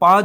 5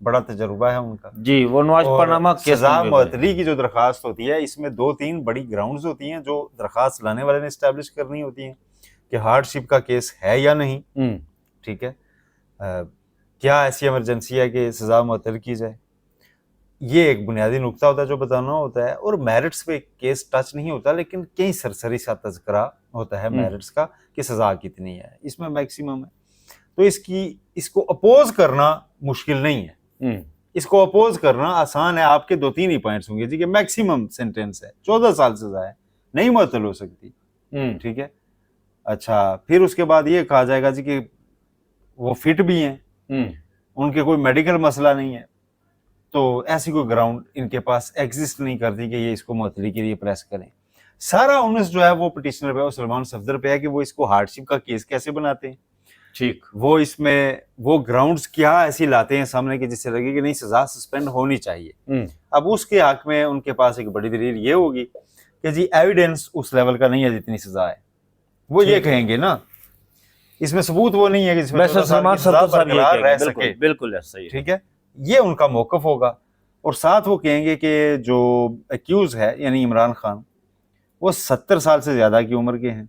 بڑا تجربہ ہے ان کا جی، وہ نواز اور پاناما کیس سزا میں بھی معطلی کی جو درخواست ہوتی ہے اس میں 2-3 بڑی گراؤنڈز ہوتی ہیں جو درخواست لانے والے نے اسٹیبلش کرنی ہوتی ہیں کہ ہارڈ شپ کا کیس ہے یا نہیں. ٹھیک ہے, کیا ایسی ایمرجنسی ہے کہ سزا معطل کی جائے, یہ ایک بنیادی نقطہ ہوتا ہے جو بتانا ہوتا ہے. اور میرٹس پہ کیس ٹچ نہیں ہوتا لیکن کئی سرسری سا تذکرہ ہوتا ہے میرٹس کا کہ سزا کتنی ہے, اس میں میکسیمم ہے. تو اس کو اپوز کرنا مشکل نہیں ہے, اس کو اپوز کرنا آسان ہے. آپ کے 2-3 ہی پوائنٹس ہوں گے جی کہ میکسیمم سینٹینس ہے, 14 سال سزا ہے, نہیں معطل ہو سکتی. ٹھیک ہے, اچھا پھر اس کے بعد یہ کہا جائے گا جی کہ وہ فٹ بھی ہیں, ان کے کوئی میڈیکل مسئلہ نہیں ہے, تو ایسی کوئی گراؤنڈ ان کے پاس ایگزسٹ نہیں کرتی کہ یہ اس کو معطلی کے لیے پریس کریں. سارا اونس جو ہے وہ پٹیشنر پہ, وہ سلمان صفدر پہ ہے کہ وہ اس کو ہارڈ شپ کا کیس کیسے بناتے ہیں. ٹھیک, وہ اس میں وہ گراؤنڈز کیا ایسی لاتے ہیں سامنے کہ جس سے لگے کہ نہیں سزا سسپینڈ ہونی چاہیے. اب اس کے حق میں ان کے پاس ایک بڑی دلیل یہ ہوگی کہ جی ایویڈنس اس لیول کا نہیں ہے جتنی سزا ہے. وہ یہ کہیں گے نا, اس میں ثبوت وہ نہیں ہے کہ جس میں سلمان صفدر صاحب یہ رہ سکے. بالکل ایسا ہی. ٹھیک ہے, یہ ان کا موقف ہوگا. اور ساتھ وہ کہیں گے کہ جو ایکیوز ہے یعنی عمران خان, وہ 70 سال سے زیادہ کی عمر کے ہیں.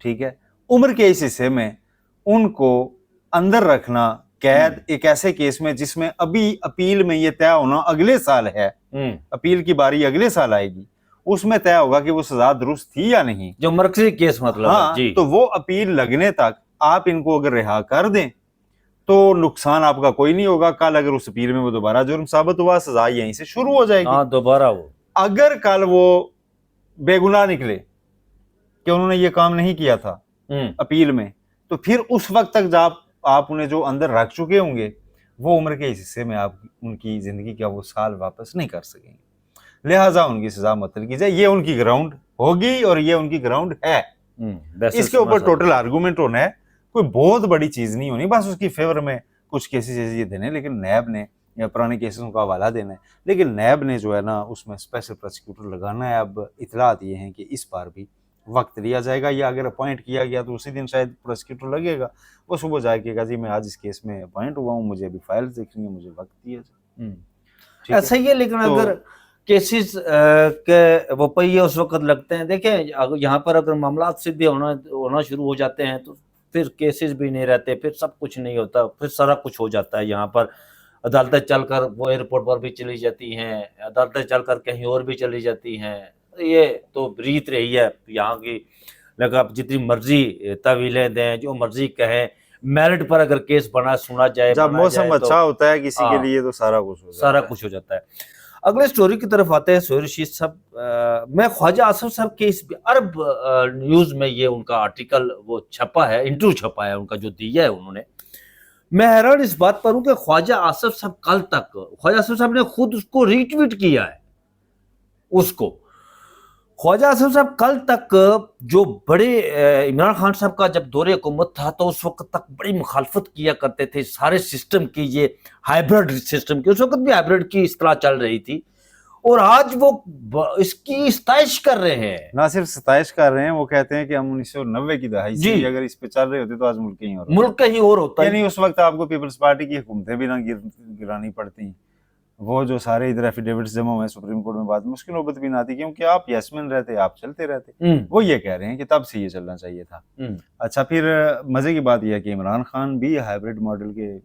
ٹھیک ہے, عمر کے اس حصے میں ان کو اندر رکھنا قید ایک ایسے کیس میں جس میں ابھی اپیل میں یہ طے ہونا اگلے سال ہے, اپیل کی باری اگلے سال آئے گی, اس میں طے ہوگا کہ وہ سزا درست تھی یا نہیں, جو مرکزی کیس مطلب ہاں جی. تو وہ اپیل لگنے تک آپ ان کو اگر رہا کر دیں تو نقصان آپ کا کوئی نہیں ہوگا. کل اگر اس اپیل میں وہ دوبارہ جرم ثابت ہوا, سزا یہیں سے شروع ہو جائے گی. ہاں دوبارہ وہ اگر کل وہ بے گناہ نکلے کہ انہوں نے یہ کام نہیں کیا تھا اپیل میں, تو پھر اس وقت تک جب آپ انہیں جو اندر رکھ چکے ہوں گے وہ عمر کے اس حصے میں آپ ان کی زندگی کا وہ سال واپس نہیں کر سکیں گے. لہٰذا ان کی سزا معطل کی جائے. یہ ان کی گراؤنڈ ہوگی اور یہ ان کی گراؤنڈ ہے. اس کے اوپر ٹوٹل آرگومنٹ ہونا ہے, کوئی بہت بڑی چیز نہیں ہونی, بس اس کی فیور میں کچھ کیسز یہ دینے, لیکن نیب نے یا پرانے کیسوں کا حوالہ دینا ہے. لیکن نیب نے جو ہے نا اس میں اسپیشل پروسیکیوٹر لگانا ہے. اب اطلاعات یہ ہیں کہ اس بار بھی وقت لیا جائے گا, یا اگر اپوائنٹ کیا گیا تو اسی دن شاید پروسیکیوٹر لگے گا, وہ صبح جا کے گا جی میں آج اس کیس میں اپوائنٹ ہوا ہوں, مجھے ابھی فائلز دیکھنی ہے, مجھے وقت دیا جائے. ایسا ہی ہے. لیکن اگر کیسز کے وہ پہیے اس وقت لگتے ہیں, دیکھیں یہاں پر اگر معاملات سیدھے ہونا شروع ہو جاتے ہیں تو پھر کیسز بھی نہیں رہتے, پھر سب کچھ نہیں ہوتا, پھر سارا کچھ ہو جاتا ہے. یہاں پر عدالتیں چل کر وہ ایئرپورٹ پر بھی چلی جاتی ہیں, عدالتیں چل کر کہیں اور بھی چلی جاتی ہیں. یہ تو ریت رہی ہے یہاں کی. لیکن آپ جتنی مرضی تعویلیں دیں, جو مرضی کہیں, میرٹ پر اگر کیس سنا جائے, جب موسم اچھا ہوتا ہے کسی کے لیے تو سارا کچھ ہو جاتا ہے. اگلے سٹوری کی طرف آتے ہیں. سہیل رشید صاحب, میں خواجہ آصف صاحب کے اس عرب نیوز میں یہ ان کا آرٹیکل وہ چھپا ہے, انٹرویو چھپا ہے ان کا جو دیا ہے انہوں نے. میں حیران اس بات پر ہوں کہ خواجہ آصف صاحب کل تک, خواجہ آصف صاحب نے خود اس کو ری ٹویٹ کیا ہے. اس کو خواجہ آصف صاحب کل تک جو بڑے عمران خان صاحب کا جب دور حکومت تھا تو اس وقت تک بڑی مخالفت کیا کرتے تھے سارے سسٹم کی, یہ ہائیبرڈ سسٹم کی. اس وقت بھی ہائیبرڈ کی اصطلاح چل رہی تھی, اور آج وہ اس کی ستائش کر رہے ہیں. نہ صرف ستائش کر رہے ہیں, وہ کہتے ہیں کہ ہم 1990 کی دہائی سے اگر اس پہ چل رہے ہوتے تو آج ملک کہیں اور ہوتا. یعنی اس وقت آپ کو پیپلز پارٹی کی حکومتیں بھی نہ گرانی پڑتی, وہ جو سارے ادھر ایفیڈیوٹس جمع ہوئے سپریم کورٹ میں, بعد میں اس کی نوبت بھی نہ آتی کیونکہ آپ یس مین رہتے, آپ چلتے رہتے. وہ یہ کہہ رہے ہیں کہ تب سے یہ چلنا چاہیے تھا. اچھا پھر مزے کی بات یہ ہے کہ عمران خان بھی ہائیبرڈ ماڈل کے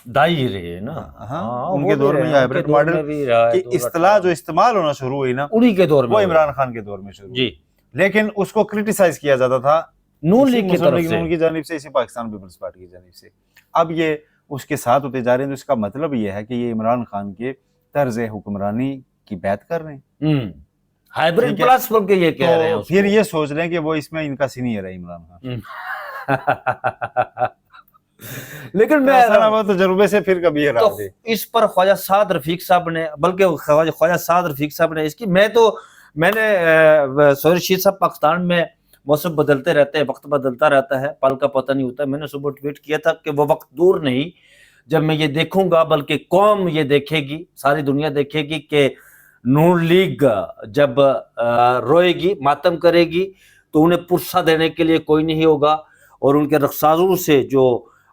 دائی رہے ہیں نا. ہاں ان کے دور میں ہائیبرڈ ماڈل کی اصطلاح جو استعمال ہونا شروع ہوئی نا انہی کے دور میں, وہ عمران خان کے دور میں شروع جی. لیکن اس کو کرٹیسائز کیا جاتا تھا نون لیگ کی طرف سے, ان کی جانب سے, اسی پاکستان پیپلز پارٹی کی جانب سے. اب یہ اس کے ساتھ ہوتے جا رہے ہیں, تو اس کا مطلب یہ ہے کہ یہ عمران خان کے طرز حکمرانی کی بیعت کر رہے ہیں. ہائیبرڈ پلس بول کے یہ کہہ رہے ہیں. پھر یہ سوچ رہے ہیں کہ وہ اس میں ان کا سینئر ہے عمران خان. لیکن میں تجربے سے پھر کبھی اس پر خواجہ سعد رفیق صاحب نے, بلکہ خواجہ سعد رفیق صاحب نے اس کی, میں نے سہیل رشید صاحب پاکستان میں موسم بدلتے رہتے ہیں, وقت بدلتا رہتا ہے, پل کا پتہ نہیں ہوتا. میں نے صبح ٹویٹ کیا تھا کہ وہ وقت دور نہیں جب میں یہ دیکھوں گا, بلکہ قوم یہ دیکھے گی, ساری دنیا دیکھے گی کہ نون لیگ جب روئے گی, ماتم کرے گی, تو انہیں پرسہ دینے کے لیے کوئی نہیں ہوگا, اور ان کے رخساروں سے جو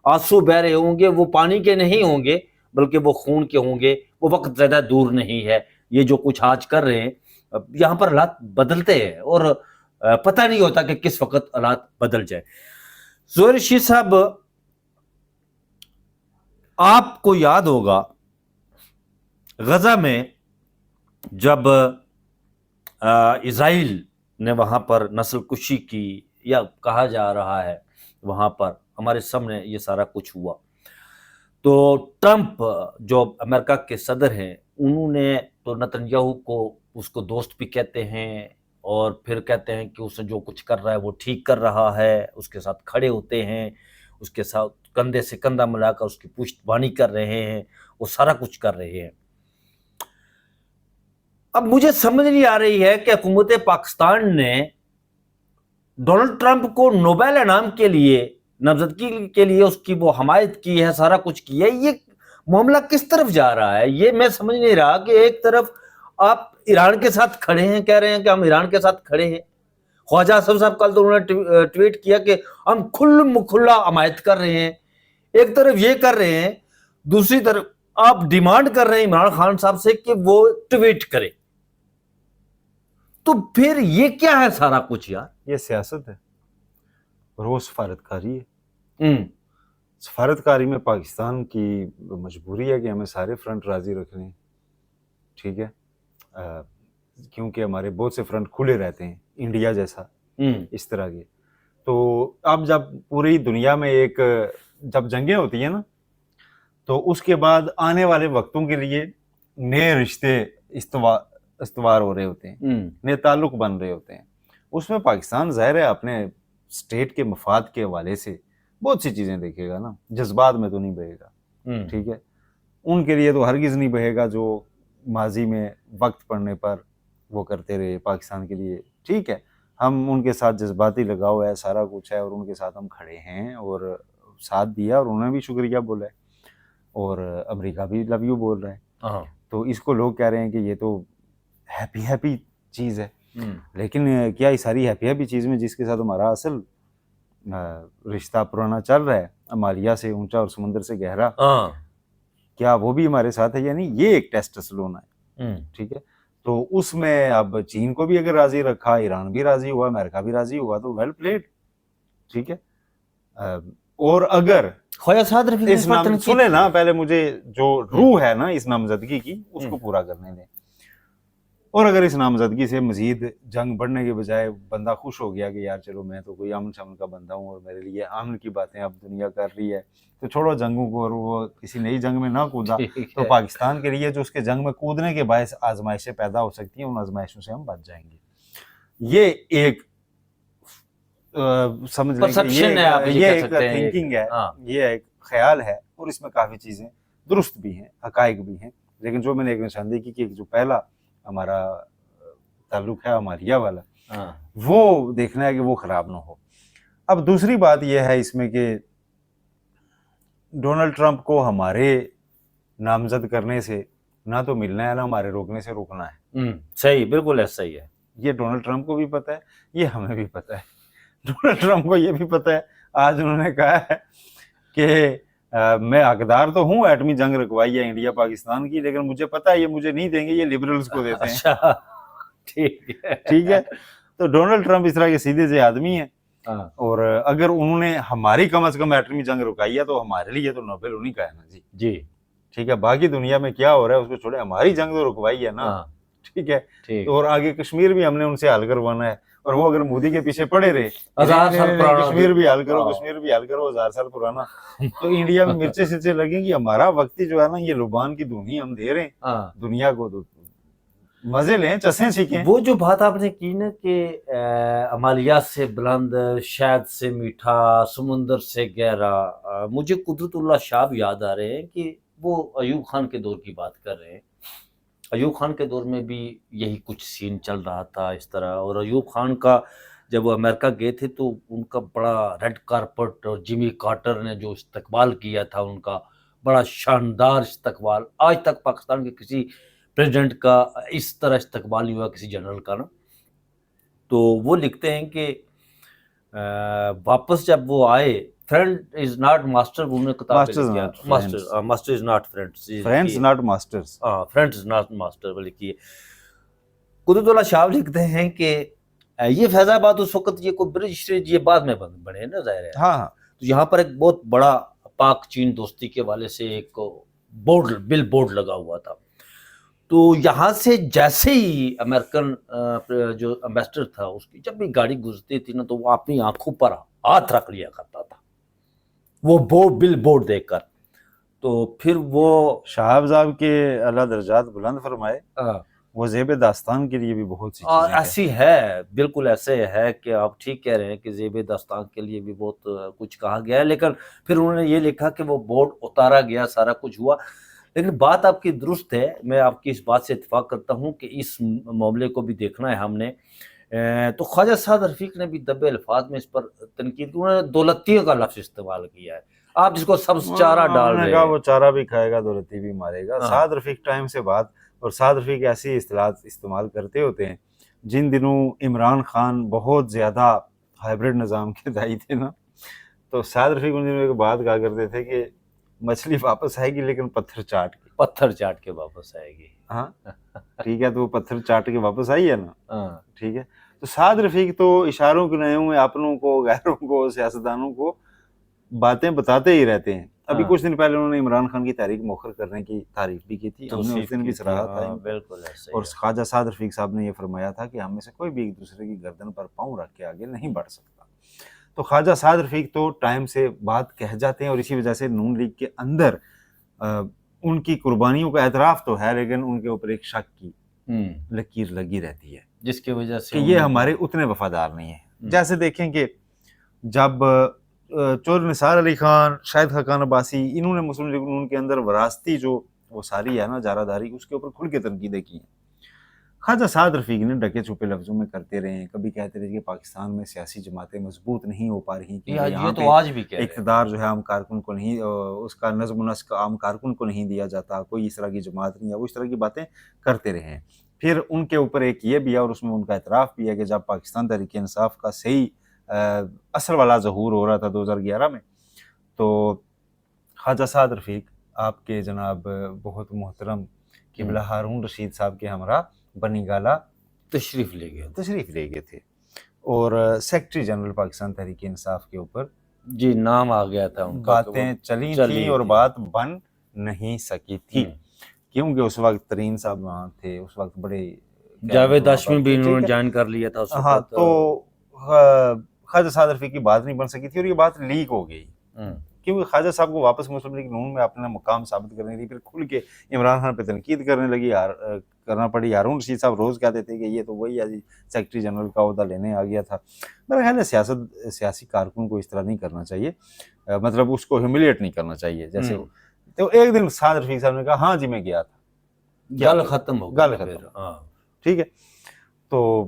آنسو بہ رہے ہوں گے وہ پانی کے نہیں ہوں گے, بلکہ وہ خون کے ہوں گے. وہ وقت زیادہ دور نہیں ہے. یہ جو کچھ آج کر رہے ہیں, یہاں پر حالات بدلتے ہیں اور پتہ نہیں ہوتا کہ کس وقت حالات بدل جائے. ظہیر رشید صاحب, آپ کو یاد ہوگا غزہ میں جب اسرائیل نے وہاں پر نسل کشی کی, یا کہا جا رہا ہے وہاں پر ہمارے سامنے یہ سارا کچھ ہوا, تو ٹرمپ جو امریکہ کے صدر ہیں انہوں نے تو نتنیاہو کو اس کو دوست بھی کہتے ہیں, اور پھر کہتے ہیں کہ اس نے جو کچھ کر رہا ہے وہ ٹھیک کر رہا ہے, اس کے ساتھ کھڑے ہوتے ہیں, اس کے ساتھ کندھے سے کندھا ملا کر اس کی پشت بانی کر رہے ہیں, وہ سارا کچھ کر رہے ہیں. اب مجھے سمجھ نہیں آ رہی ہے کہ حکومت پاکستان نے ڈونلڈ ٹرمپ کو نوبیل انعام کے لیے نامزدگی کے لیے اس کی وہ حمایت کی ہے, سارا کچھ کیا ہے. یہ معاملہ کس طرف جا رہا ہے یہ میں سمجھ نہیں رہا. کہ ایک طرف آپ ایران کے ساتھ کھڑے ہیں, کہہ رہے ہیں کہ ہم ایران کے ساتھ کھڑے ہیں. خواجہ اصف صاحب کل تو انہوں نے ٹویٹ کیا کہ ہم کھلا حمایت کر رہے ہیں. ایک طرف یہ کر رہے ہیں, دوسری طرف آپ ڈیمانڈ کر رہے ہیں عمران خان صاحب سے کہ وہ ٹویٹ کرے. تو پھر یہ کیا ہے سارا کچھ یار؟ یہ سیاست ہے اور وہ سفارتکاری ہے. سفارتکاری میں پاکستان کی مجبوری ہے کہ ہمیں سارے فرنٹ راضی رکھنے ہیں, ٹھیک ہے, کیونکہ ہمارے بہت سے فرنٹ کھلے رہتے ہیں, انڈیا جیسا اس طرح کے. تو اب جب پوری دنیا میں ایک جب جنگیں ہوتی ہیں نا, تو اس کے بعد آنے والے وقتوں کے لیے نئے رشتے استوار ہو رہے ہوتے ہیں, نئے تعلق بن رہے ہوتے ہیں. اس میں پاکستان ظاہر ہے اپنے اسٹیٹ کے مفاد کے حوالے سے بہت سی چیزیں دیکھے گا نا, جذبات میں تو نہیں بہے گا, ٹھیک ہے. ان کے لیے تو ہرگز نہیں بہے گا جو ماضی میں وقت پڑنے پر وہ کرتے رہے پاکستان کے لیے, ٹھیک ہے. ہم ان کے ساتھ جذباتی لگاؤ ہے, سارا کچھ ہے, اور ان کے ساتھ ہم کھڑے ہیں اور ساتھ دیا, اور انہوں نے بھی شکریہ بولا ہے, اور امریکہ بھی لو یو بول رہا ہے. تو اس کو لوگ کہہ رہے ہیں کہ یہ تو ہیپی چیز ہے, لیکن کیا یہ ساری ہیپی چیز میں جس کے ساتھ ہمارا اصل رشتہ پرانا چل رہا ہے, امالیہ سے اونچا اور سمندر سے گہرا, کیا وہ بھی ہمارے ساتھ ہے یا نہیں؟ یہ ایک ٹیسٹ اصل ہونا ہے, ٹھیک ہے. تو اس میں اب چین کو بھی اگر راضی رکھا, ایران بھی راضی ہوا, امریکہ بھی راضی ہوا, تو ویل پلیڈ, ٹھیک ہے. اور اگر سنیں نا, پہلے مجھے جو روح ہے نا اس نامزدگی کی اس کو پورا کرنے دیں. اور اگر اس نامزدگی سے مزید جنگ بڑھنے کے بجائے بندہ خوش ہو گیا کہ یار چلو میں تو کوئی امن شمن کا بندہ ہوں اور میرے لیے امن کی باتیں اب دنیا کر رہی ہے, تو چھوڑو جنگوں کو, اور وہ کسی نئی جنگ میں نہ کودا, تو پاکستان کے لیے جو اس کے جنگ میں کودنے کے باعث آزمائشیں پیدا ہو سکتی ہیں, ان آزمائشوں سے ہم بچ جائیں گے. یہ ایک سمجھ لیں کہ یہ ایک تھنکنگ ہے, یہ ایک خیال ہے, اور اس میں کافی چیزیں درست بھی ہیں, حقائق بھی ہیں. لیکن جو میں نے ایک نشاندہی کی کہ جو پہلا ہمارا تعلق ہے امالیہ والا, وہ دیکھنا ہے کہ وہ خراب نہ ہو. اب دوسری بات یہ ہے اس میں کہ ڈونلڈ ٹرمپ کو ہمارے نامزد کرنے سے نہ تو ملنا ہے, نہ ہمارے روکنے سے روکنا ہے. صحیح, بالکل ایسا ہی ہے. یہ ڈونلڈ ٹرمپ کو بھی پتہ ہے, یہ ہمیں بھی پتہ ہے. ڈونلڈ ٹرمپ کو یہ بھی پتہ ہے, آج انہوں نے کہا ہے کہ میں حقدار تو ہوں ایٹمی جنگ رکوائی ہے انڈیا پاکستان کی, لیکن مجھے پتا ہے یہ مجھے نہیں دیں گے, یہ لبرلز کو دیتے ہیں. ٹھیک ہے. تو ڈونلڈ ٹرمپ اس طرح کے سیدھے سے آدمی ہیں, اور اگر انہوں نے ہماری کم از کم ایٹمی جنگ رکائی ہے تو ہمارے لیے تو نوبل انہیں کا ہے نا جی, ٹھیک ہے. باقی دنیا میں کیا ہو رہا ہے اس کو چھوڑے, ہماری جنگ تو رکوائی ہے نا, ٹھیک ہے. اور آگے کشمیر بھی ہم نے ان سے حل کروانا ہے, اور وہ اگر مودی کے پیچھے پڑے رہے کشمیر بھی حل کرو, کشمیر بھی حل کرو, 1000 سال پرانا, تو انڈیا میں مرچے سرچے لگیں گی. ہمارا وقتی جو ہے نا یہ لبان کی دھونی ہم دے رہے ہیں دنیا کو, تو مزے لیں, چسیں سیکھیں. وہ جو بات آپ نے کی نا کہ عمالیات سے بلند, شہد سے میٹھا, سمندر سے گہرا, مجھے قدرت اللہ شاہ یاد آ رہے ہیں کہ وہ ایوب خان کے دور کی بات کر رہے ہیں. ایوب خان کے دور میں بھی یہی کچھ سین چل رہا تھا اس طرح. اور ایوب خان کا جب وہ امریکہ گئے تھے تو ان کا بڑا ریڈ کارپٹ, اور جمی کارٹر نے جو استقبال کیا تھا ان کا بڑا شاندار استقبال, آج تک پاکستان کے کسی پریزیڈنٹ کا اس طرح استقبال نہیں ہوا کسی جنرل کا نا. تو وہ لکھتے ہیں کہ واپس جب وہ آئے فرینڈ از ناٹ ماسٹر، انہوں نے کتاب Masters لکھی ہے not friends. Master is not friends, friends not masters. ہاں فرینڈ از ناٹ ماسٹر لکھی ہے. قدرت اللہ شاہ لکھتے ہیں کہ یہ فیض آباد اس وقت یہ کوئی برج یہ بعد میں بنے نا ظاہر ہے. ہاں ہاں تو یہاں پر ایک بہت بڑا پاک چین دوستی کے حوالے سے ایک بل بورڈ لگا ہوا تھا. تو یہاں سے جیسے ہی امریکن جو امبیسڈر تھا اس کی جب بھی گاڑی گزرتی تھی نا تو وہ اپنی آنکھوں پر ہاتھ رکھ لیا کرتا تھا وہ بل بورڈ دیکھ کر. تو پھر وہ شہاب صاحب کے اللہ درجات بلند فرمائے، وہ زیب داستان کے لیے بھی بہت سی چیزیں ایسی ہے، بالکل ایسے ہے کہ آپ ٹھیک کہہ رہے ہیں کہ زیب داستان کے لیے بھی بہت کچھ کہا گیا ہے، لیکن پھر انہوں نے یہ لکھا کہ وہ بورڈ اتارا گیا، سارا کچھ ہوا. لیکن بات آپ کی درست ہے، میں آپ کی اس بات سے اتفاق کرتا ہوں کہ اس معاملے کو بھی دیکھنا ہے ہم نے. تو خواجہ سعد رفیق نے بھی دبے الفاظ میں اس پر تنقید کی، انہوں نے دولتیوں کا لفظ استعمال کیا ہے. آپ جس کو سبز چارہ ڈال رہے ہیں، ہیں، وہ چارہ بھی کھائے گا دولتی بھی مارے گا. سعد رفیق ٹائم سے بات، اور سعد رفیق ایسی اصطلاحات استعمال کرتے ہوتے ہیں جن دنوں عمران خان بہت زیادہ ہائیبرڈ نظام کے دائی تھے نا، تو سعد رفیق ان دنوں ایک بات کہا کرتے تھے کہ مچھلی واپس آئے گی لیکن پتھر چاٹ کے واپس آئے گی. ہاں ٹھیک ہے، تو وہ پتھر چاٹ کے واپس آئی ہے نا. ٹھیک ہے، تو سعد رفیق تو اشاروں کے نئے میں اپنوں کو، غیروں کو، سیاستدانوں کو باتیں بتاتے ہی رہتے ہیں. ابھی کچھ دن پہلے انہوں نے عمران خان کی تحریک مؤخر کرنے کی تعریف بھی کی تھی، ہم نے اس دن بھی سراہا تھا. بالکل ایسے. اور خواجہ سعد رفیق صاحب نے یہ فرمایا تھا کہ ہم میں سے کوئی بھی ایک دوسرے کی گردن پر پاؤں رکھ کے آگے نہیں بڑھ سکتا. تو خواجہ سعد رفیق تو ٹائم سے بات کہہ جاتے ہیں، اور اسی وجہ سے نون لیگ کے اندر ان کی قربانیوں کا اعتراف تو ہے، لیکن ان کے اوپر ایک شک کی لکیر لگی رہتی ہے جس کی وجہ سے کہ یہ ہمارے اتنے وفادار نہیں ہیں. جیسے دیکھیں کہ جب چودھری نثار علی خان، شاہد خاقان عباسی، انہوں نے مسلم لیگ نون کے اندر وراثتی جو وہ ساری ہے نا جارہ داری، اس کے اوپر کھل کے تنقیدیں کی ہیں. خواجہ سعد رفیق نے ڈکے چھپے لفظوں میں کرتے رہے ہیں. کبھی کہتے رہے کہ پاکستان میں سیاسی جماعتیں مضبوط نہیں ہو پا رہی، یہ تو آج بھی اقتدار جو ہے عام کارکن کو نہیں، اس کا نظم و نسق عام کارکن کو نہیں دیا جاتا، کوئی اس طرح کی جماعت نہیں ہے، وہ اس طرح کی باتیں کرتے رہے ہیں. پھر ان کے اوپر ایک یہ بھی ہے، اور اس میں ان کا اعتراف بھی ہے کہ جب پاکستان تحریک انصاف کا صحیح اثر والا ظہور ہو رہا تھا 2011 میں، تو خواجہ سعد رفیق آپ کے جناب بہت محترم قبلہ ہارون رشید صاحب کے ہمراہ بنی گالا تشریف لے گئے تھے، اور سیکرٹری جنرل پاکستان تحریک انصاف کے اوپر جی نام آ گیا تھا ان کا، باتیں چلی تھیں اور بات بن نہیں سکی تھی، کیونکہ اس وقت ترین صاحب وہاں تھے، اس وقت بڑے جاوید ہاشمی بھی انہوں نے جوائن کر لیا تھا اس وقت. ہاں، تو خواجہ سعد رفیق کی بات نہیں بن سکی تھی، اور یہ بات لیک ہو گئی کیونکہ خواجہ صاحب کو واپس مسلم لیگ نون میں اپنا مقام ثابت کرنے کے لیے پھر کھل کے عمران خان پہ تنقید کرنا پڑی. ہارون رشید صاحب روز کہتے تھے کہ یہ تو وہی ہے جی سیکرٹری جنرل کا عہدہ لینے آ گیا تھا. میرا خیال ہے سیاسی کارکن کو اس طرح نہیں کرنا چاہیے، مطلب اس کو ہیوملیٹ نہیں کرنا چاہیے. جیسے تو ایک دن سعد رفیق صاحب نے کہا ہاں جی میں گیا تھا، گل ختم ہو گئی. ٹھیک ہے، تو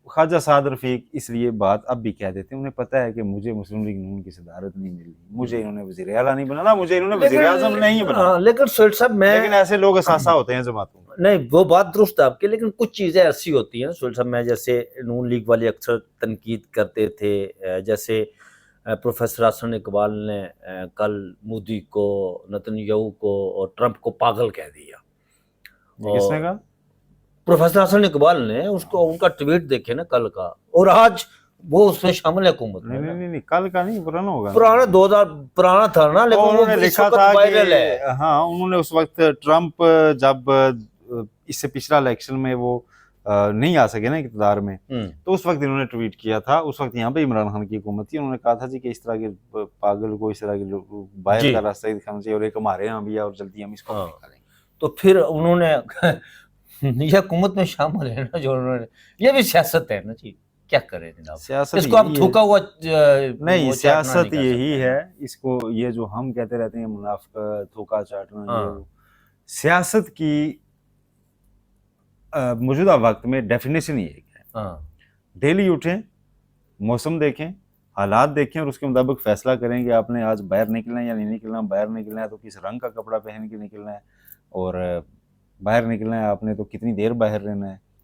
خواجہ سعد رفیق اس لیے بات اب بھی کہہ دیتے ہیں، انہیں پتہ ہے کہ مجھے مسلم لیگ نون کی صدارت نہیں ملی، مجھے انہوں نے وزیر اعلیٰ نہیں بنانا، مجھے انہوں نے وزیر اعظم نہیں بنانا. لیکن سہیل صاحب لیکن ایسے لوگ اثاثہ ہوتے ہیں جماعتوں میں. نہیں وہ بات درست ہے آپ کی، لیکن کچھ چیزیں ایسی ہوتی ہیں سہیل صاحب، میں جیسے نون لیگ والے اکثر تنقید کرتے تھے، جیسے پروفیسر حسن اقبال نے کل مودی کو، نتنیاہو کو اور ٹرمپ کو پاگل کہہ دیا. کس نے کہا؟ پروفیسر حسن اقبال نے. اس کو ان کا ٹویٹ دیکھے نا کل کا، اور آج وہ اس میں شامل ہے حکومت میں. نہیں کل کا نہیں، پرانا ہوگا، پرانا 2000 پرانا تھا نا، لیکن انہوں نے لکھا تھا کہ ہاں انہوں نے اس وقت ٹرمپ جب اس سے پچھلا الیکشن میں وہ نہیں آ سکے نا اقتدار میں، تو اس وقت انہوں نے ٹویٹ کیا تھا. اس وقت یہاں پہ عمران خان کی حکومت تھی، انہوں نے کہا تھا جی کہ اس طرح کے پاگل کو اس طرح کے باہر کا راستہ دکھانا چاہیے، اور ایک ہمارے یہاں بھی ہے اور جلدی ہم اس کو نکالیں. تو پھر انہوں نے یہ حکومت میں شامل ہے نا جو انہوں نے، یہ بھی سیاست ہے نا جی، کیا کریں جناب، اس کو آپ تھوکا ہوا نہیں، سیاست یہی ہے. اس کو یہ جو ہم کہتے رہتے ہیں منافقت، تھوکا چاٹنا، یہ سیاست کی موجودہ وقت میں ڈیفینیشن یہ ہے. ڈیلی اٹھیں، موسم دیکھیں، حالات دیکھیں، اور اس کے مطابق فیصلہ کریں کہ آپ نے آج باہر نکلنا ہے یا نہیں نکلنا. باہر نکلنا ہے تو کس رنگ کا کپڑا پہن کے نکلنا ہے، اور باہر نکلنا ہے آپ نے تو کتنی دیر باہر رہنا ہے.